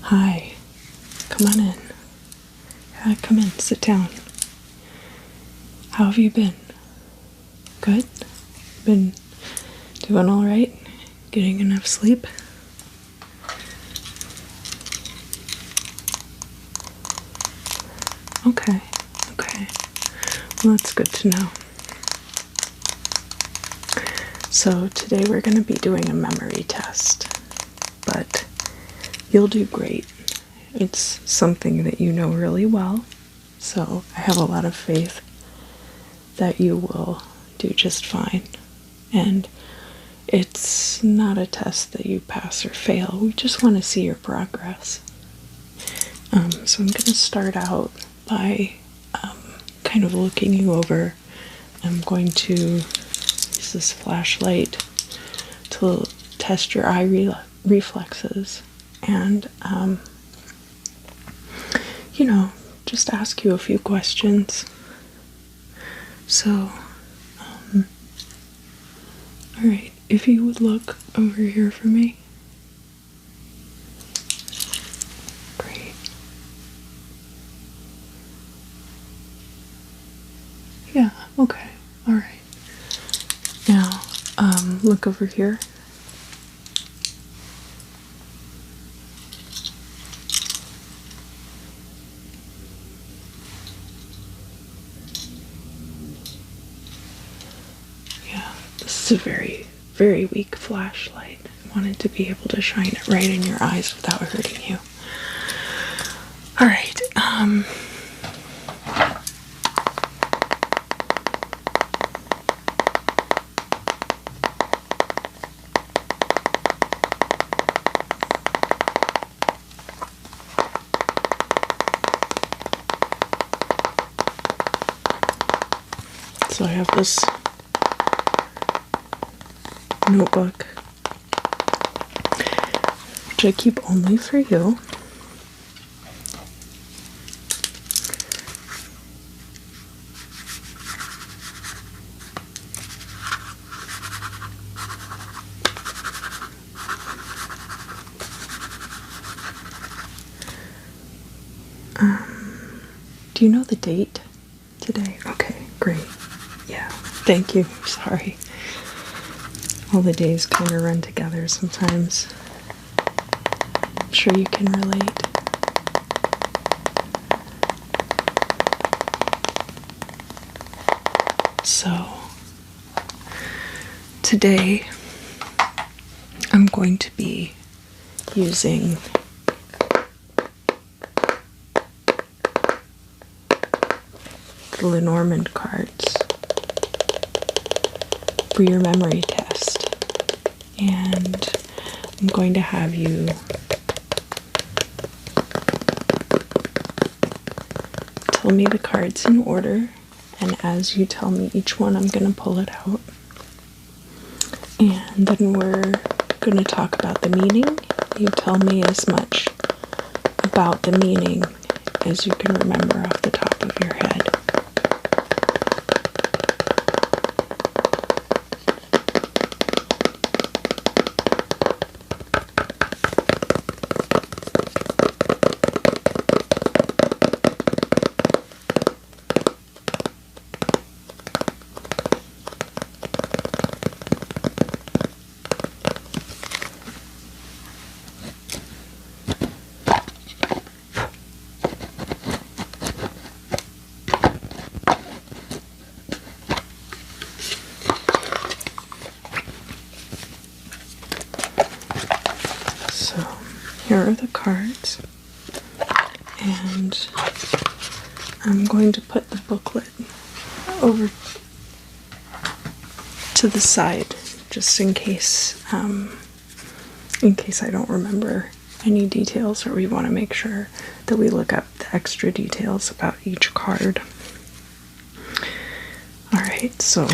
Hi. Come on in. Come in. Sit down. How have you been? Good? Been doing all right? Getting enough sleep? Okay. Okay. Well, that's good to know. So today we're going to be doing a memory test, but you'll do great. It's something that you know really well, so I have a lot of faith that you will do just fine. And it's not a test that you pass or fail. We just want to see your progress. So I'm going to start out by kind of looking you over. I'm going to use this flashlight to test your eye reflexes and, just ask you a few questions. So, alright, if you would look over here for me. Great. Yeah, okay, alright. Now, look over here. Yeah, this is a very, very weak flashlight. I wanted to be able to shine it right in your eyes without hurting you. Alright, so I have this notebook, which I keep only for you. Do you know the date today? Okay, great. Yeah, thank you. Sorry. All the days kind of run together sometimes. I'm sure you can relate. So, today I'm going to be using the Lenormand cards for your memory test, and I'm going to have you tell me the cards in order, and as you tell me each one, I'm going to pull it out, and then we're going to talk about the meaning. You tell me as much about the meaning as you can remember off the top of your head. So, here are the cards, and I'm going to put the booklet over to the side just in case I don't remember any details, or we want to make sure that we look up the extra details about each card. Alright, so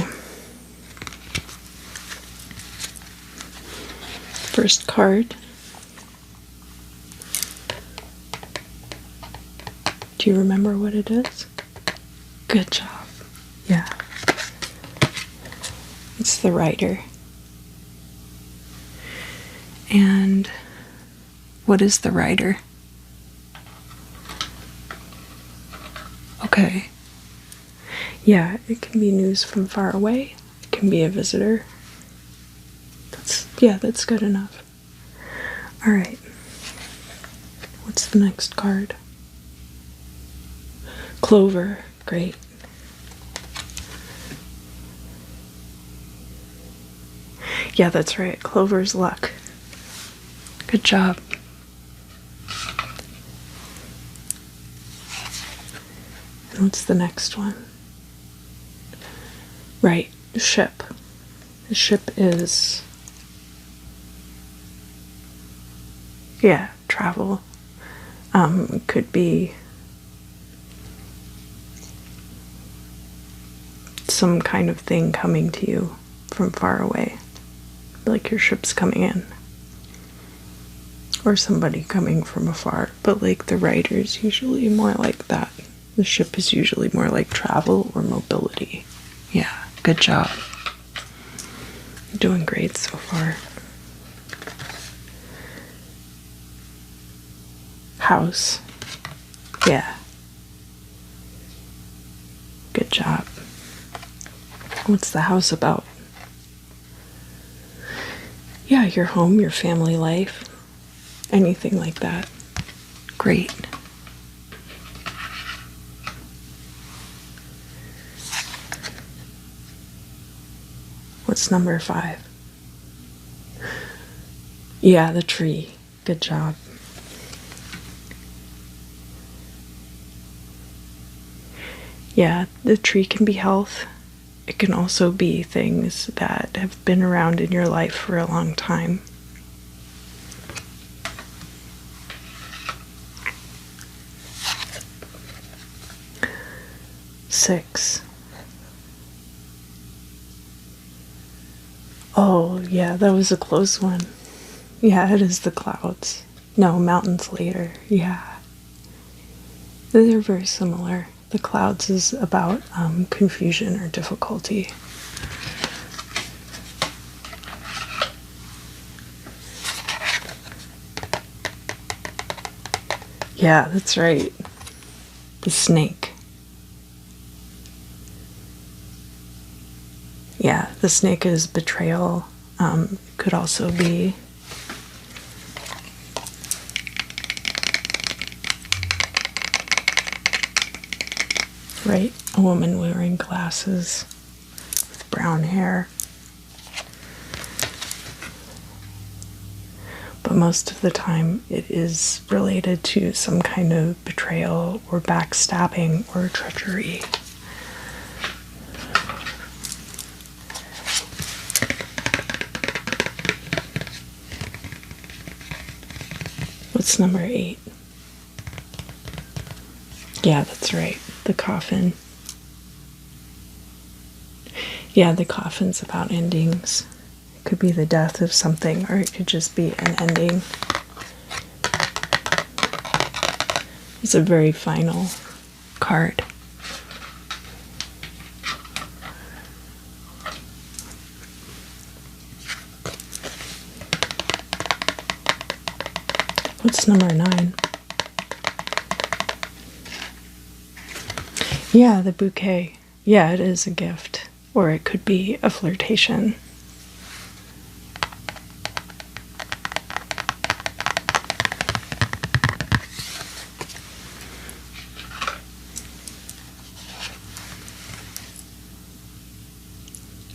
first card. Do you remember what it is? Good job. Yeah. It's the writer. And what is the writer? Okay. Yeah, it can be news from far away. It can be a visitor. That's good enough. All right. What's the next card? Clover. Great. Yeah, that's right. Clover's luck. Good job. And what's the next one? Right, the ship. The ship is, yeah, travel. Could be some kind of thing coming to you from far away. Like your ship's coming in. Or somebody coming from afar. But like the writer's usually more like that. The ship is usually more like travel or mobility. Yeah, good job. You're doing great so far. House. Yeah. Good job. What's the house about? Yeah, your home, your family life, anything like that. Great. What's number 5? Yeah, the tree. Good job. Yeah, the tree can be health. It can also be things that have been around in your life for a long time. Six. Oh, yeah, that was a close one. Yeah, it is the clouds. No, mountains later. Yeah. They're very similar. The clouds is about confusion or difficulty. Yeah, that's right. The snake. Yeah, the snake is betrayal. Could also be right, a woman wearing glasses with brown hair. But most of the time it is related to some kind of betrayal or backstabbing or treachery. What's number 8? Yeah, that's right. The coffin. Yeah, the coffin's about endings. It could be the death of something, or it could just be an ending. It's a very final card. What's number 9? Yeah, the bouquet. Yeah, it is a gift. Or it could be a flirtation.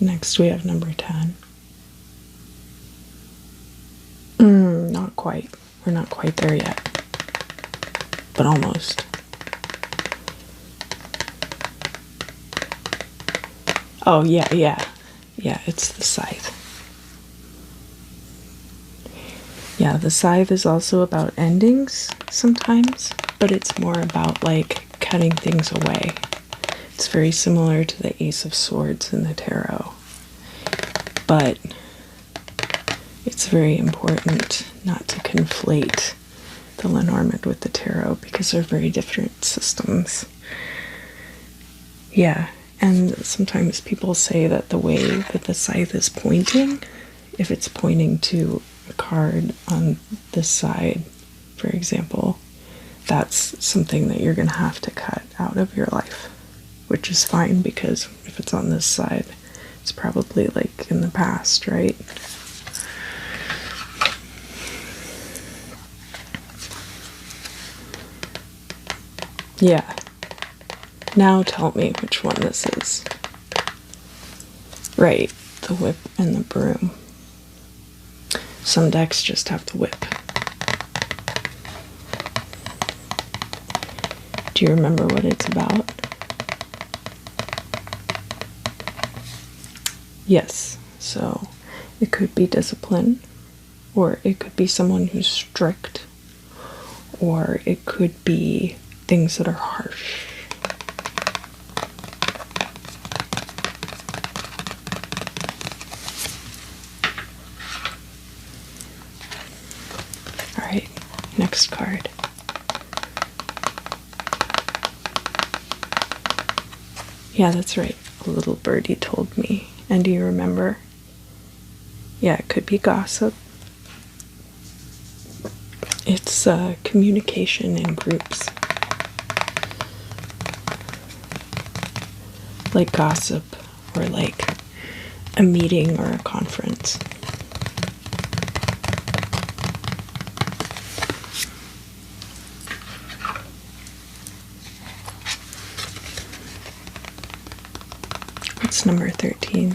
Next we have number 10. Not quite. We're not quite there yet. But almost. Oh, yeah. Yeah, it's the scythe. Yeah, the scythe is also about endings sometimes, but it's more about like cutting things away. It's very similar to the Ace of Swords in the tarot. But it's very important not to conflate the Lenormand with the tarot because they're very different systems. Yeah, and sometimes people say that the way that the scythe is pointing, if it's pointing to a card on this side, for example, that's something that you're going to have to cut out of your life, which is fine because if it's on this side, it's probably like in the past, right? Yeah. Now tell me which one this is. Right, the whip and the broom. Some decks just have the whip. Do you remember what it's about? Yes, so it could be discipline, or it could be someone who's strict, or it could be things that are harsh. Alright, next card. Yeah, that's right. A little birdie told me. And do you remember? Yeah, it could be gossip. It's communication in groups. Like gossip, or like a meeting or a conference. What's number 13?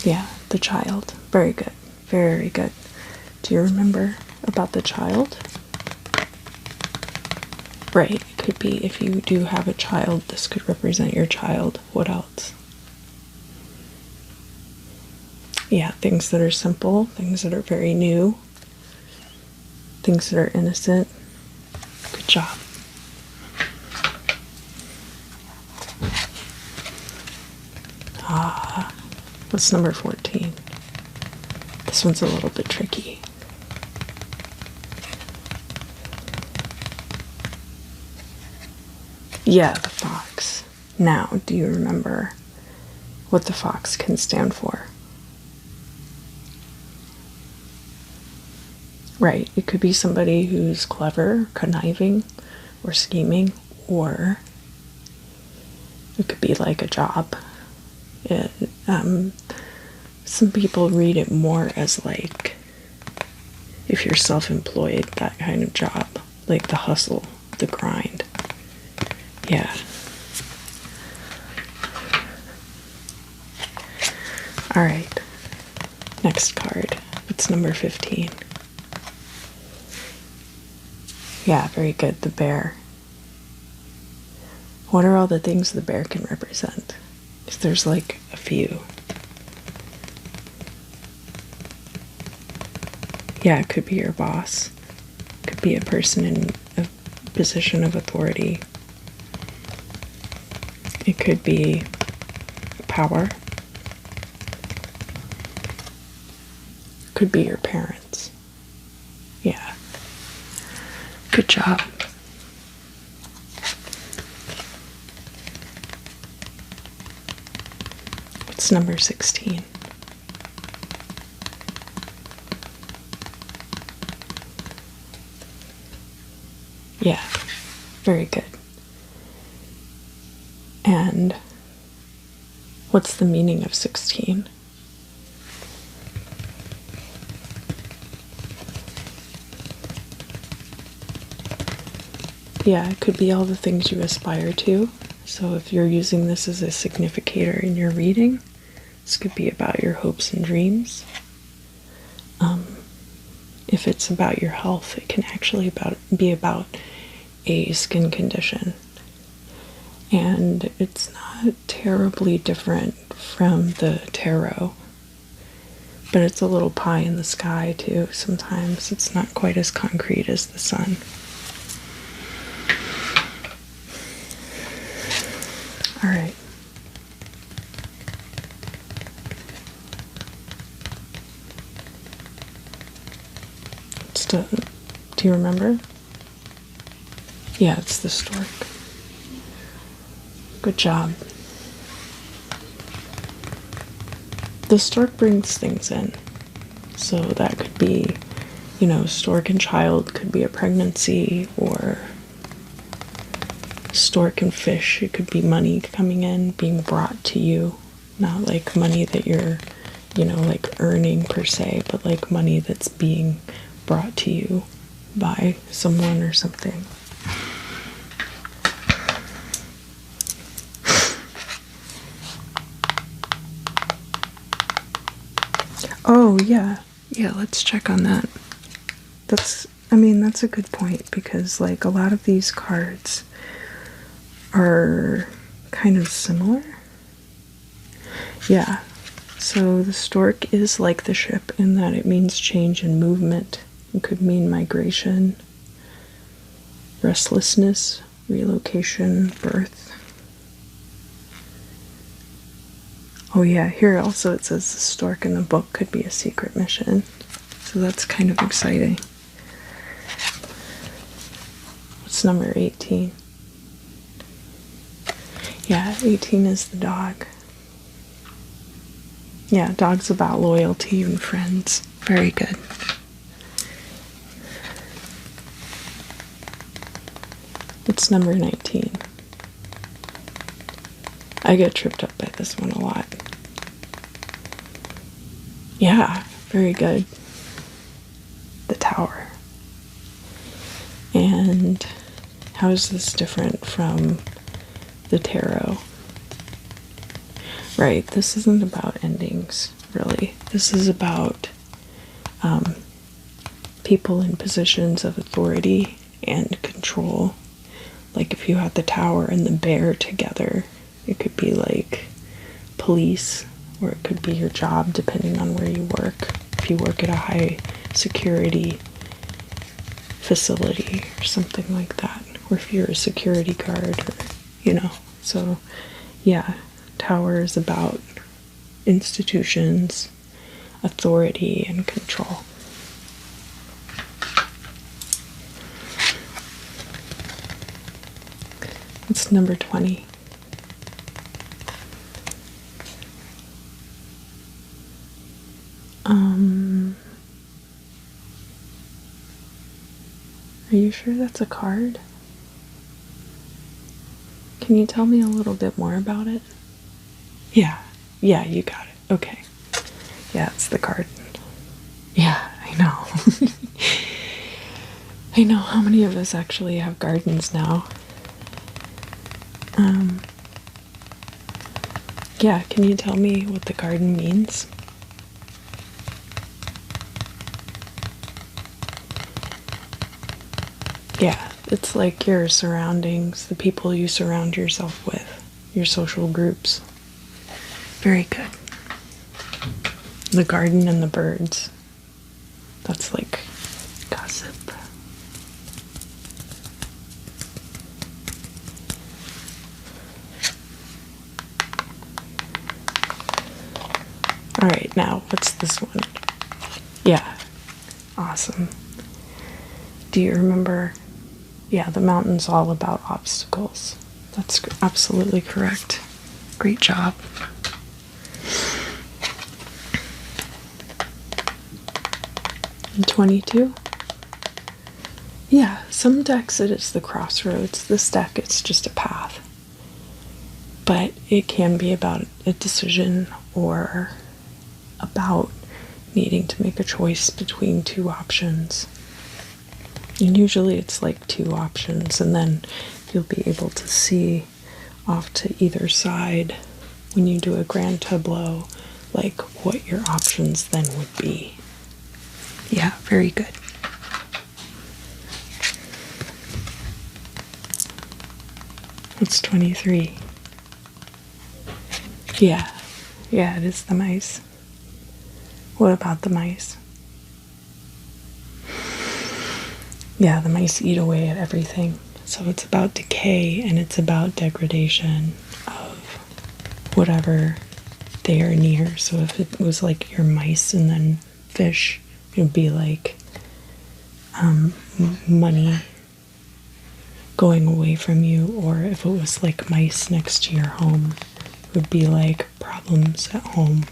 Yeah, the child. Very good. Very good. Do you remember about the child? Right. It could be if you do have a child, this could represent your child. What else? Yeah, things that are simple, things that are very new, things that are innocent. Good job. What's number 14? This one's a little bit tricky. Yeah, the fox. Now, do you remember what the fox can stand for? Right, it could be somebody who's clever, conniving, or scheming, or it could be like a job. Some people read it more as like if you're self-employed, that kind of job, like the hustle, the grind. Yeah. All right. Next card. It's number 15. Yeah, very good. The bear. What are all the things the bear can represent? If there's like a few. Yeah, it could be your boss. It could be a person in a position of authority. It could be power. It could be your parents. Yeah. Good job. What's number 16? Yeah, very good. And what's the meaning of 16? Yeah, it could be all the things you aspire to. So if you're using this as a significator in your reading, this could be about your hopes and dreams. If it's about your health, it can actually be about a skin condition. And it's not terribly different from the tarot, but it's a little pie in the sky too. Sometimes it's not quite as concrete as the sun. All right. Do you remember? Yeah, it's the stork. Good job. The stork brings things in. So that could be, stork and child could be a pregnancy, or stork and fish, it could be money coming in, being brought to you. Not like money that you're, like earning per se, but like money that's being brought to you by someone or something. Oh, yeah. Yeah, let's check on that. That's a good point, because like a lot of these cards are kind of similar. Yeah. So the stork is like the ship in that it means change and movement. It could mean migration, restlessness, relocation, birth. Oh yeah, here also it says the stork in the book could be a secret mission. So that's kind of exciting. What's number 18? Yeah, 18 is the dog. Yeah, dog's about loyalty and friends. Very good. What's number 19? I get tripped up by this one a lot. Yeah, very good. The Tower. And how is this different from the tarot? Right, this isn't about endings, really. This is about people in positions of authority and control. Like if you had the Tower and the bear together, it could be like police, or it could be your job, depending on where you work. If you work at a high security facility or something like that, or if you're a security guard, or, so yeah, Tower is about institutions, authority, and control. It's number 20. Are you sure that's a card? Can you tell me a little bit more about it? Yeah, you got it. Okay. Yeah, it's the card. Yeah, I know. I know, how many of us actually have gardens now? Yeah, can you tell me what the garden means? Yeah, it's like your surroundings, the people you surround yourself with, your social groups. Very good. The garden and the birds. That's like gossip. Alright, now, what's this one? Yeah, awesome. Do you remember? Yeah, the mountain's all about obstacles. That's absolutely correct. Great job. And 22? Yeah, some decks it is the crossroads. This deck, it's just a path. But it can be about a decision, or about needing to make a choice between two options. And usually it's like two options, and then you'll be able to see off to either side when you do a grand tableau, like what your options then would be. Yeah, very good. It's 23. Yeah, it is the mice. What about the mice? Yeah, the mice eat away at everything. So it's about decay, and it's about degradation of whatever they are near. So if it was like your mice and then fish, it would be like money going away from you. Or if it was like mice next to your home, it would be like problems at home.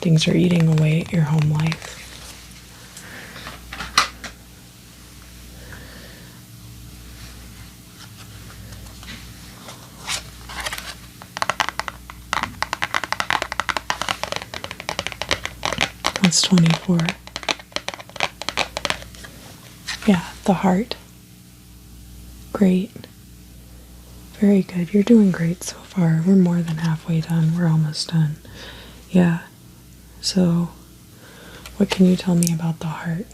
Things are eating away at your home life. What's 24? Yeah, the heart. Great. Very good. You're doing great so far. We're more than halfway done. We're almost done. Yeah. So, what can you tell me about the heart?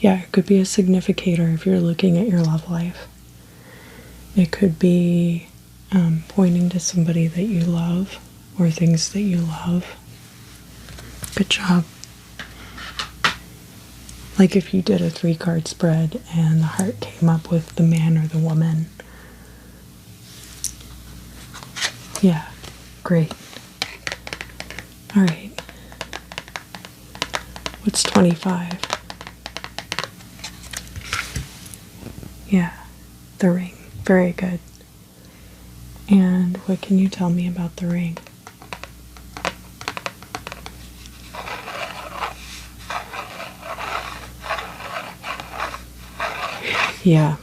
Yeah, it could be a significator if you're looking at your love life. It could be pointing to somebody that you love or things that you love. Good job. Like if you did a 3-card spread and the heart came up with the man or the woman. Yeah, great. All right. What's 25? Yeah, the ring. Very good. And what can you tell me about the ring? Yeah,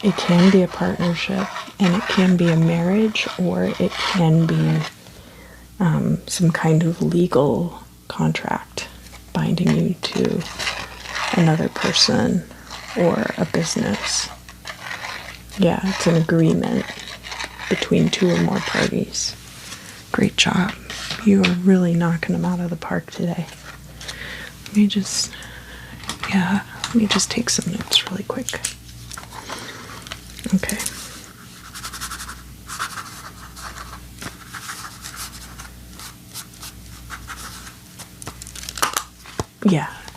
it can be a partnership, and it can be a marriage, or it can be some kind of legal contract binding you to another person or a business. Yeah, it's an agreement between 2 or more parties. Great job. You are really knocking them out of the park today. Let me just take some notes really quick. Okay.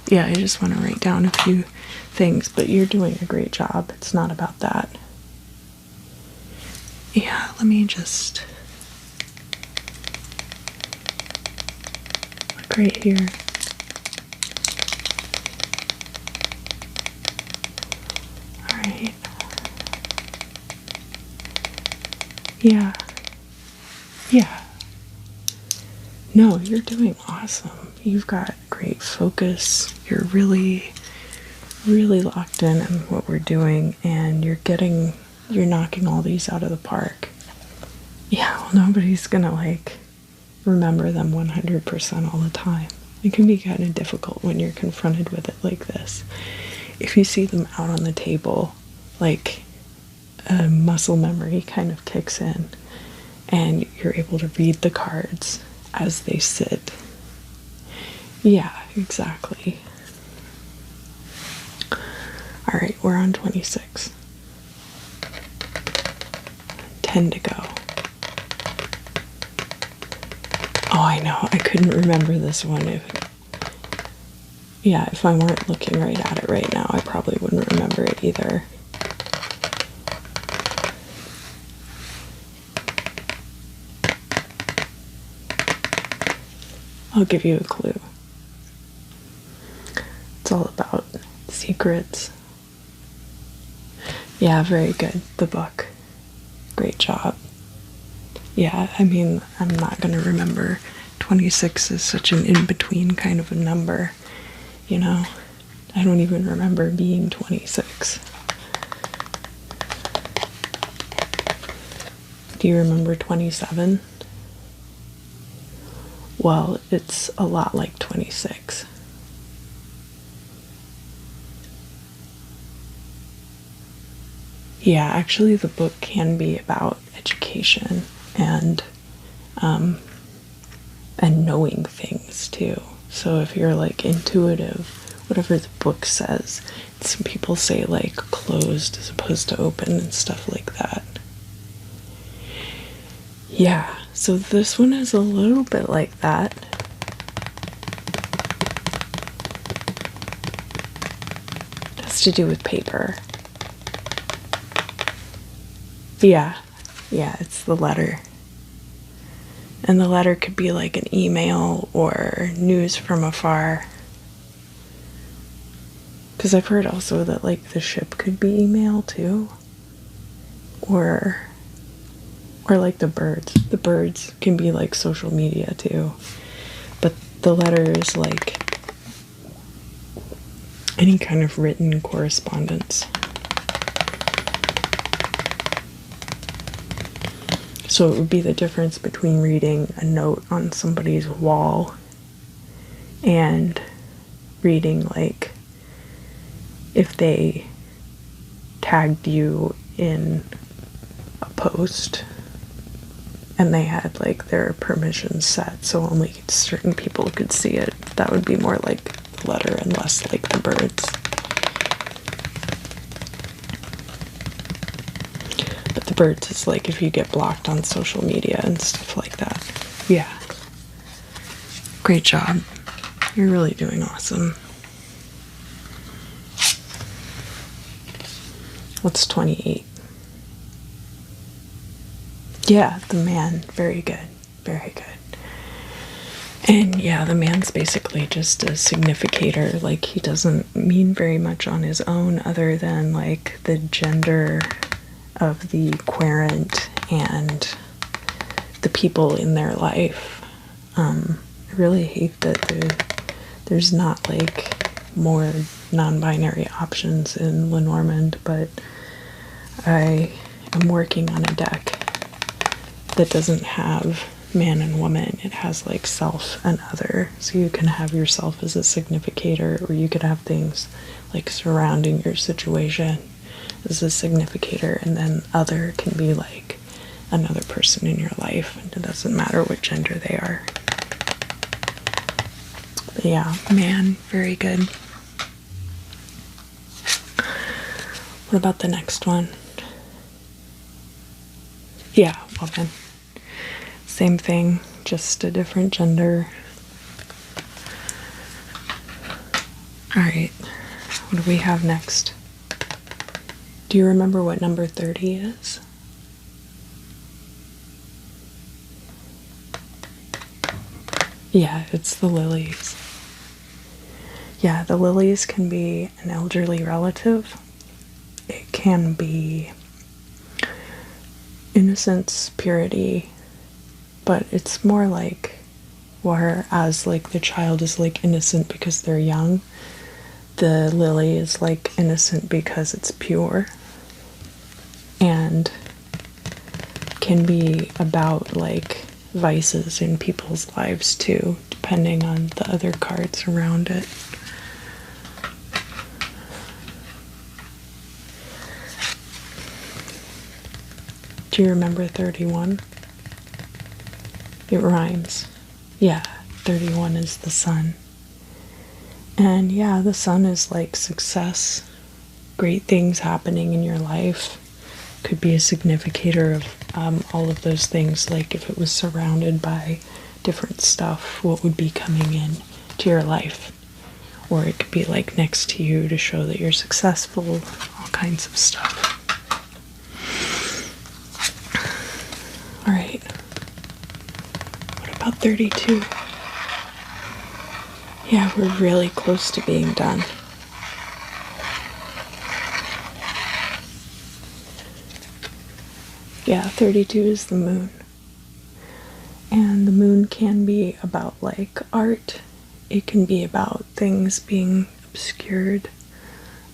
Yeah, I just want to write down a few things, but you're doing a great job. It's not about that. Yeah, let me just look right here. All right. Yeah. No, you're doing awesome. You've got great focus. You're really, really locked in on what we're doing, and you're knocking all these out of the park. Yeah, well, nobody's gonna remember them 100% all the time. It can be kind of difficult when you're confronted with it like this. If you see them out on the table, a muscle memory kind of kicks in, and you're able to read the cards as they sit. Yeah, exactly. All right, we're on 26. 10 to go. Oh, I know. I couldn't remember this one. If I weren't looking right at it right now, I probably wouldn't remember it either. I'll give you a clue. It's all about secrets. Yeah, very good. The book. Great job. Yeah, I mean, I'm not going to remember. 26 is such an in-between kind of a number, you know? I don't even remember being 26. Do you remember 27? Well, it's a lot like 26. Yeah, actually the book can be about education and knowing things too. So if you're intuitive, whatever the book says, some people say closed as opposed to open and stuff like that. Yeah, so this one is a little bit like that. It has to do with paper. Yeah, it's the letter. And the letter could be like an email or news from afar. Because I've heard also that the ship could be email too. Or the birds. The birds can be social media too. But the letter is any kind of written correspondence. So it would be the difference between reading a note on somebody's wall and reading, like, if they tagged you in a post and they had, like, their permissions set so only certain people could see it. That would be more like the letter and less like the birds. But the birds is like if you get blocked on social media and stuff like that. Yeah. Great job. You're really doing awesome. What's 28? Yeah, the man. Very good. Very good. And yeah, the man's basically just a significator. Like, he doesn't mean very much on his own other than, like, the gender of the querent and the people in their life. I really hate that there's not, like, more non-binary options in Lenormand, but I am working on a deck that doesn't have man and woman. It has like self and other. So you can have yourself as a significator, or you could have things like surrounding your situation as a significator, and then other can be like another person in your life, and it doesn't matter what gender they are. But yeah, man, very good. What about the next one? Yeah, woman. Same thing, just a different gender. Alright, what do we have next? Do you remember what number 30 is? Yeah, it's the lilies. Yeah, the lilies can be an elderly relative. It can be innocence, purity, but it's more like, whereas like the child is like innocent because they're young, the lily is like innocent because it's pure, and can be about like vices in people's lives too, depending on the other cards around it. Do you remember 31? It rhymes. Yeah, 31 is the sun. And yeah, the sun is like success, great things happening in your life. Could be a significator of all of those things. Like if it was surrounded by different stuff, what would be coming in to your life? Or it could be like next to you to show that you're successful, all kinds of stuff. All right. What about 32? Yeah, we're really close to being done. Yeah, 32 is the moon. And the moon can be about like art. It can be about things being obscured.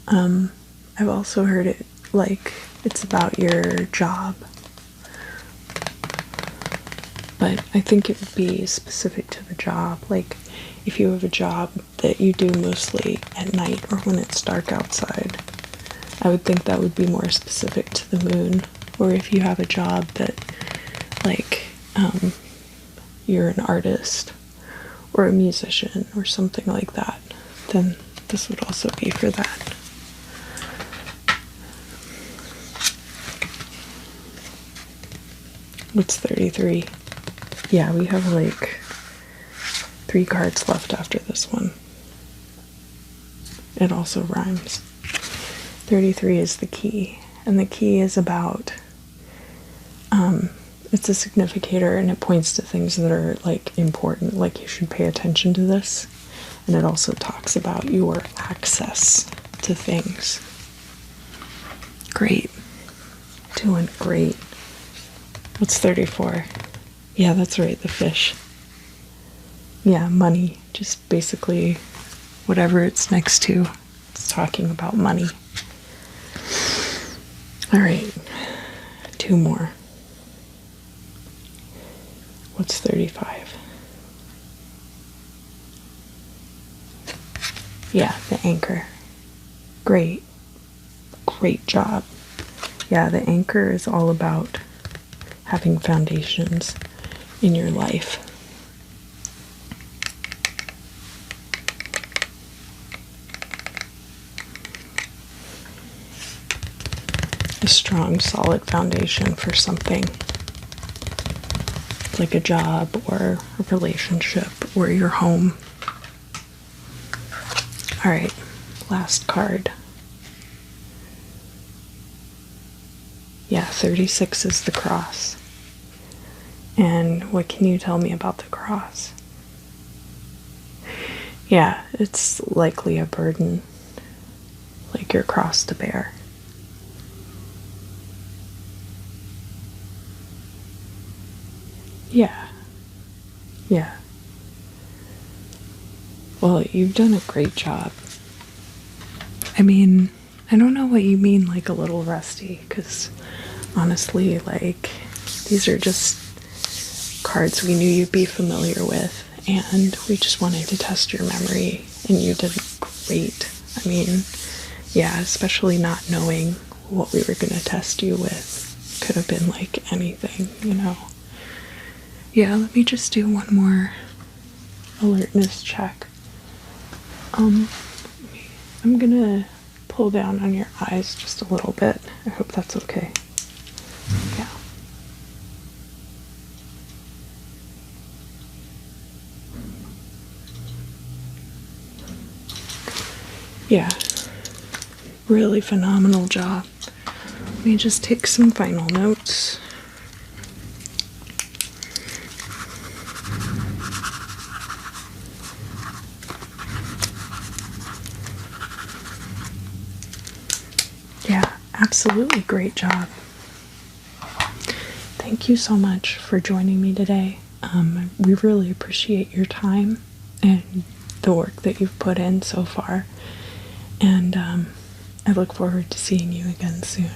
I've also heard it like it's about your job. But I think it would be specific to the job. Like if you have a job that you do mostly at night or when it's dark outside, I would think that would be more specific to the moon. Or if you have a job that, like, you're an artist or a musician or something like that, then this would also be for that. What's 33? Yeah, we have like 3 cards left after this one. It also rhymes. 33 is the key, and the key is about, it's a significator, and it points to things that are like important, like you should pay attention to this. And it also talks about your access to things. Great. Doing great. What's 34? Yeah, that's right, the fish. Yeah, money. Just basically whatever it's next to. It's talking about money. All right, 2 more. What's 35? Yeah, the anchor. Great. Great job. Yeah, the anchor is all about having foundations in your life. A strong, solid foundation for something like a job or a relationship or your home. All right, last card. Yeah, 36 is the cross. And what can you tell me about the cross? Yeah, it's likely a burden, like your cross to bear. Yeah, yeah. Well, you've done a great job. I mean, I don't know what you mean, like a little rusty, because honestly, like, these are just cards we knew you'd be familiar with, and we just wanted to test your memory, and you did great. I mean, yeah, especially not knowing what we were going to test you with. Could have been like anything, you know. Yeah, let me just do one more alertness check. I'm gonna pull down on your eyes just a little bit. I hope that's okay. Yeah. Yeah. Really phenomenal job. Let me just take some final notes. Yeah, absolutely great job. Thank you so much for joining me today. We really appreciate your time and the work that you've put in so far. And I look forward to seeing you again soon.